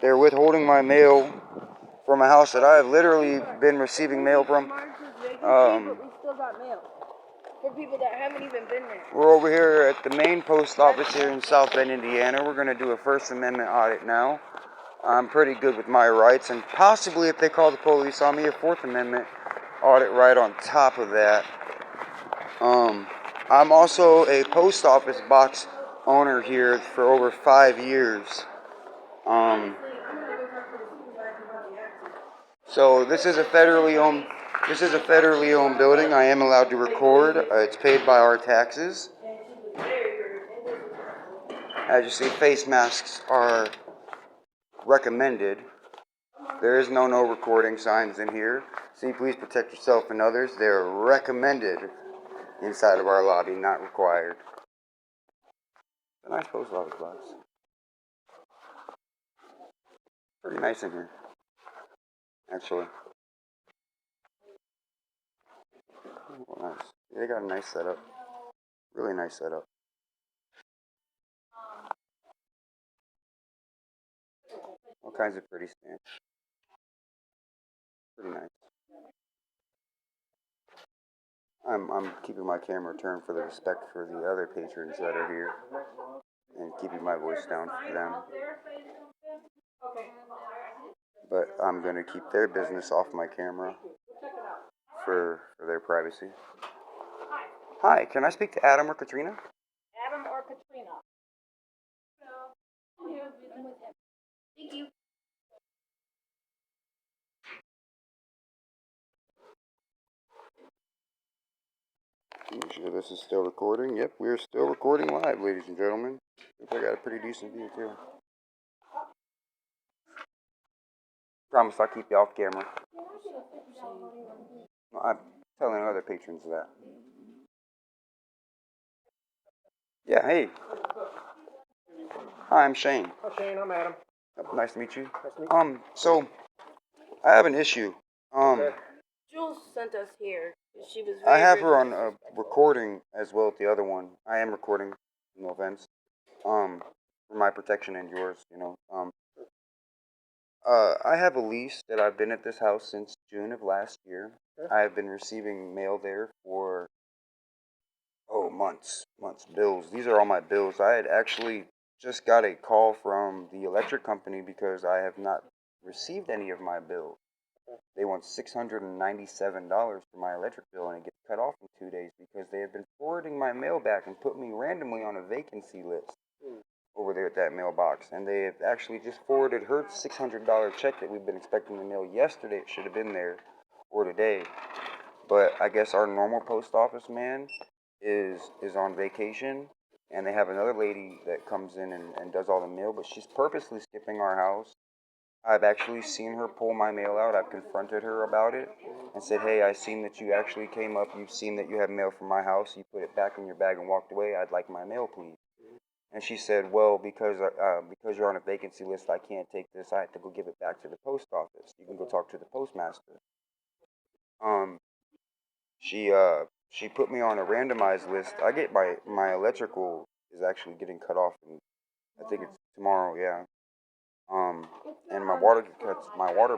they're withholding my mail from a house that I have literally been receiving mail from. But we still got mail for people that haven't even been there. We're over here at the main post office here in South Bend, Indiana. We're going to do a First Amendment audit now. I'm pretty good with my rights, and possibly if they call the police on me, a Fourth Amendment audit right on top of that. I'm also a post office box owner here for over 5 years. So this is a federally owned building. I am allowed to record. It's paid by our taxes. As you see, face masks are recommended. There is no recording signs in here. See, please protect yourself and others. They're recommended inside of our lobby, not required. A nice post office box. Pretty nice in here, actually. Oh, nice. They got a nice setup. Really nice setup. All kinds of pretty stamps. Pretty nice. I'm keeping my camera turned for the respect for the other patrons that are here, and keeping my voice down for them. But I'm gonna keep their business off my camera for their privacy. Hi, can I speak to Adam or Katrina? Adam or Katrina? No. I'm with him. Thank you. Make sure this is still recording. Yep, we're still recording live, ladies and gentlemen. I got a pretty decent view too. Promise I'll keep you off camera. No, I'm telling other patrons that. Yeah, hey. Hi, I'm Shane. Hi Shane, I'm Adam. Nice to meet you. Nice to meet you. So I have an issue. Okay. Jules sent us here. She was I have her on a recording as well as the other one. I am recording, no offense. For my protection and yours, you know. I have a lease that I've been at this house since June of last year. Okay. I have been receiving mail there for months, bills. These are all my bills. I had actually just got a call from the electric company because I have not received any of my bills. They want $697 for my electric bill, and it gets cut off in 2 days because they have been forwarding my mail back and put me randomly on a vacancy list over there at that mailbox. And they have actually just forwarded her $600 check that we've been expecting to mail yesterday. It should have been there, or today. But I guess our normal post office man is on vacation, and they have another lady that comes in and does all the mail, but she's purposely skipping our house. I've actually seen her pull my mail out. I've confronted her about it and said, hey, I've seen that you actually came up. You've seen that you have mail from my house. You put it back in your bag and walked away. I'd like my mail, please. And she said, well, because you're on a vacancy list, I can't take this. I have to go give it back to the post office. You can go talk to the postmaster. She put me on a randomized list. I get my electrical is actually getting cut off, and I think it's tomorrow, yeah. And my water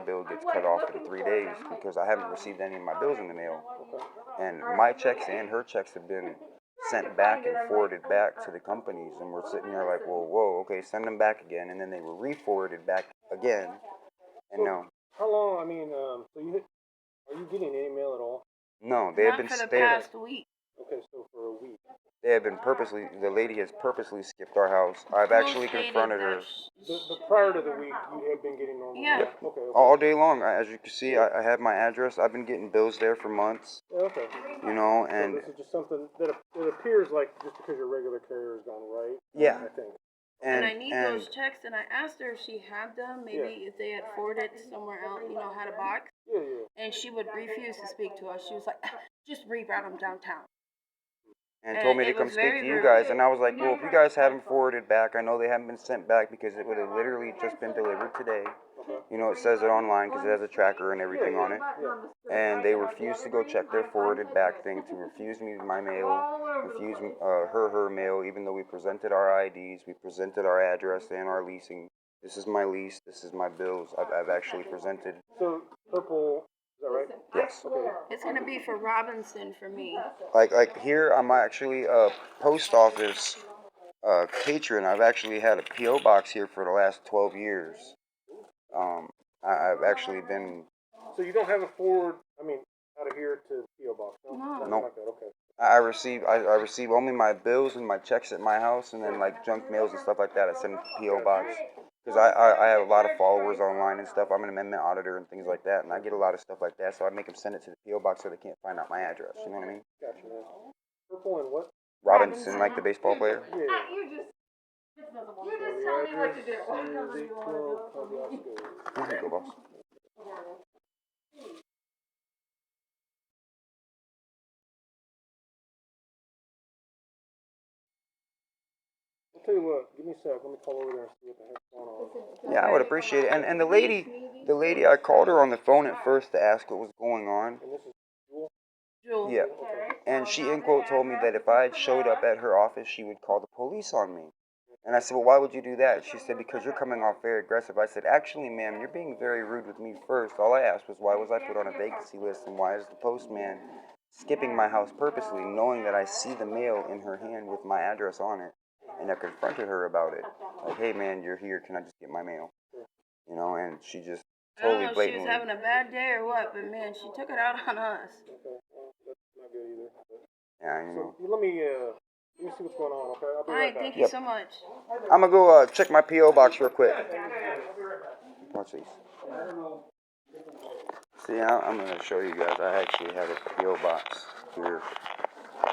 bill gets cut off in 3 days because I haven't received any of my bills in the mail. And my checks and her checks have been sent back and forwarded back to the companies, and we're sitting here like, whoa, okay, send them back again, and then they were re-forwarded back again, and no. How long? I mean, are you getting any mail at all? No, they have been for the past week. Okay, so for a week. They have been the lady has purposely skipped our house. I've actually confronted her. The prior to the week, you had been getting normal mail? Yeah. Okay. All day long. As you can see, I have my address. I've been getting bills there for months. Okay. You know, and... So this is just something that it appears like just because your regular carrier has gone right? Yeah. I think. And I need those checks, and I asked her if she had them, maybe if they had forwarded somewhere else, had a box. Yeah. And she would refuse to speak to us. She was like, just reroute them downtown. And told me to come speak to you guys, and I was like, well, if you guys haven't forwarded back, I know they haven't been sent back because it would have literally just been delivered today. You know, it says it online because it has a tracker and everything on it. And they refused to go check their forwarded back thing, to refuse me my mail, refuse her mail, even though we presented our IDs, we presented our address and our leasing This is my lease. This is my bills. I've actually presented. So purple, is that right? Yes. Okay. It's gonna be for Robinson for me. Like here, I'm actually a post office patron. I've actually had a PO box here for the last 12 years. I've actually been. So you don't have a forward, I mean, out of here to PO box? No. No. Nothing Nope. like that. Okay. I receive only my bills and my checks at my house, and then like junk mails and stuff like that. I send to PO box because I have a lot of followers online and stuff. I'm an amendment auditor and things like that, and I get a lot of stuff like that. So I make them send it to the PO box so they can't find out my address. You know what I mean? Gotcha, man. Purple and what? Robinson, like the baseball player. Yeah. You just tell me what to do. Is 812 Columbia. Here you go, boss. I'll tell you what, give me a sec. Let me call over there and see what the heck's going on. Yeah, I would appreciate it. And the lady, I called her on the phone at first to ask what was going on. And this is Jewel? Jewel. Yeah. And she, in quote, told me that if I had showed up at her office, she would call the police on me. And I said, well, why would you do that? She said, because you're coming off very aggressive. I said, actually, ma'am, you're being very rude with me first. All I asked was, why was I put on a vacancy list, and why is the postman skipping my house purposely, knowing that I see the mail in her hand with my address on it? And I confronted her about it. Like, hey, man, you're here. Can I just get my mail? You know, and she just I don't totally know if she blatantly. was having a bad day or what, but man, she took it out on us. Okay, well, that's not good either. Yeah, you know. So let me see what's going on, okay? I'll be right Alright, back. thank you so much. I'm going to go check my P.O. box real quick. Watch these. See, I'm going to show you guys. I actually have a P.O. box here.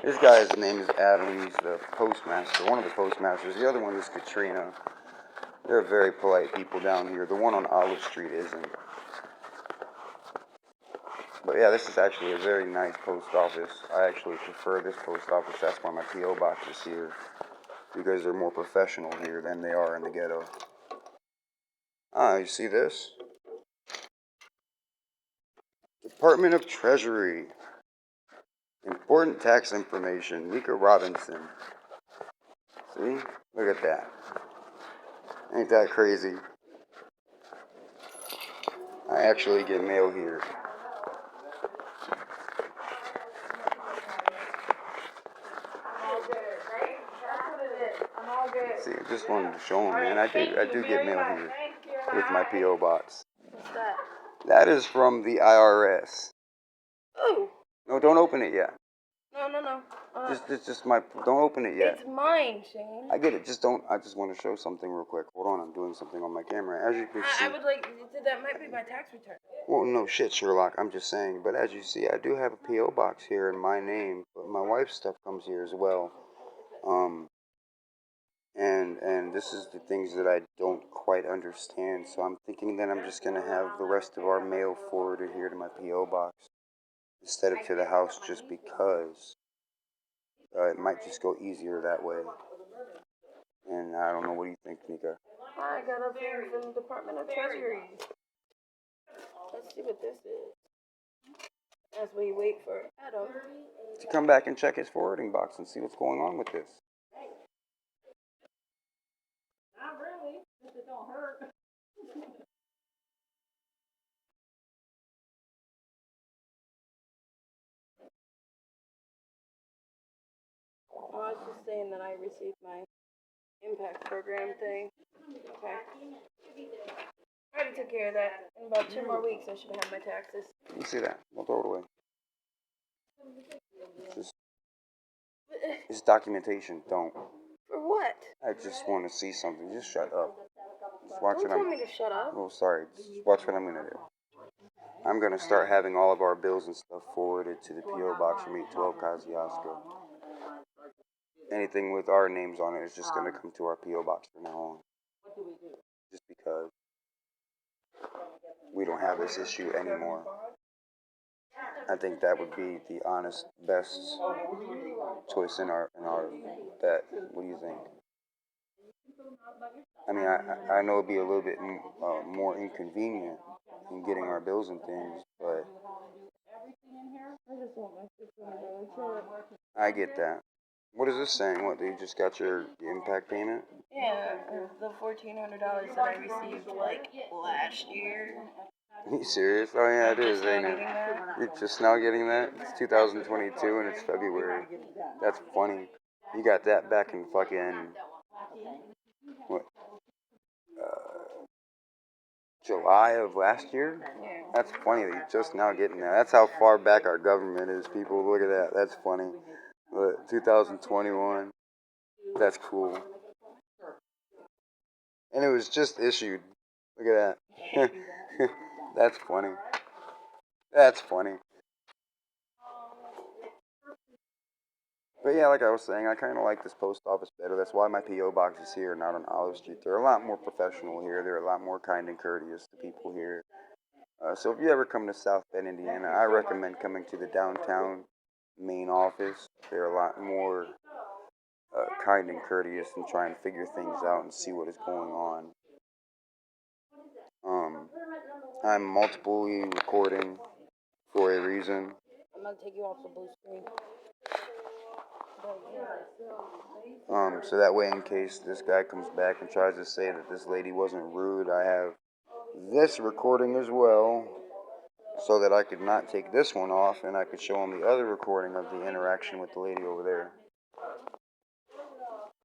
This guy's name is Adam. He's the postmaster, one of the postmasters. The other one is Katrina. They're very polite people down here. The one on Olive Street isn't. But yeah, this is actually a very nice post office. I actually prefer this post office. That's why my P.O. box is here. Because they're more professional here than they are in the ghetto. Ah, you see this? Department of Treasury. Important tax information. Mika Robinson. See? Look at that. Ain't that crazy? I actually get mail here. See, I just wanted to show them, man. I do get mail here with my P.O. box. What's that? That is from the IRS. Oh. No, don't open it yet. No. Just my. Don't open it yet. It's mine, Shane. I get it. Just don't. I just want to show something real quick. Hold on, I'm doing something on my camera. As you can see. I would like. That might be my tax return. Well, no shit, Sherlock. I'm just saying. But as you see, I do have a PO box here in my name, but my wife's stuff comes here as well. And this is the things that I don't quite understand. So I'm thinking that I'm just gonna have the rest of our mail forwarded here to my PO box instead of to the house, just because it might just go easier that way. And I don't know. What do you think, Nika? I got a thing from the Department of Treasury. Let's see what this is. As we wait for Adam To come back and check his forwarding box and see what's going on with this. Not really, if it don't hurt. Oh, I was just saying that I received my impact program thing. Okay. I already took care of that. In about 2 more weeks, I should have my taxes. You see that? Don't throw it away. It's documentation. Don't. For what? I just want to see something. Just shut up. Just watch Don't what tell I'm. me to shut up. Oh, sorry. Just watch what I'm gonna do. I'm gonna start having all of our bills and stuff forwarded to the PO box from 812 Kosciuszko. Anything with our names on it is just gonna come to our PO box from now on. Just because we don't have this issue anymore. I think that would be the honest, best choice in our bet. What do you think? I mean, I know it'd be a little bit more inconvenient in getting our bills and things, but I get that. What is this saying? What, you just got your impact payment? Yeah, the $1,400 that I received like last year. Are you serious? Oh yeah, it is, Just now ain't it? getting that. You're just now getting that? It's 2022 and it's February. That's funny. You got that back in fucking, what, July of last year? Yeah. That's funny that you're just now getting that. That's how far back our government is, people. Look at that. That's funny. But 2021. That's cool. And it was just issued. Look at that. That's funny. That's funny. But yeah, like I was saying, I kind of like this post office better. That's why my P.O. box is here, not on Olive Street. They're a lot more professional here. They're a lot more kind and courteous to people here. So if you ever come to South Bend, Indiana, I recommend coming to the downtown main office. They're a lot more kind and courteous and try and figure things out and see what is going on. I'm multiply recording for a reason. I'm gonna take you off the blue screen. So that way, in case this guy comes back and tries to say that this lady wasn't rude, I have this recording as well, so that I could not take this one off and I could show him the other recording of the interaction with the lady over there.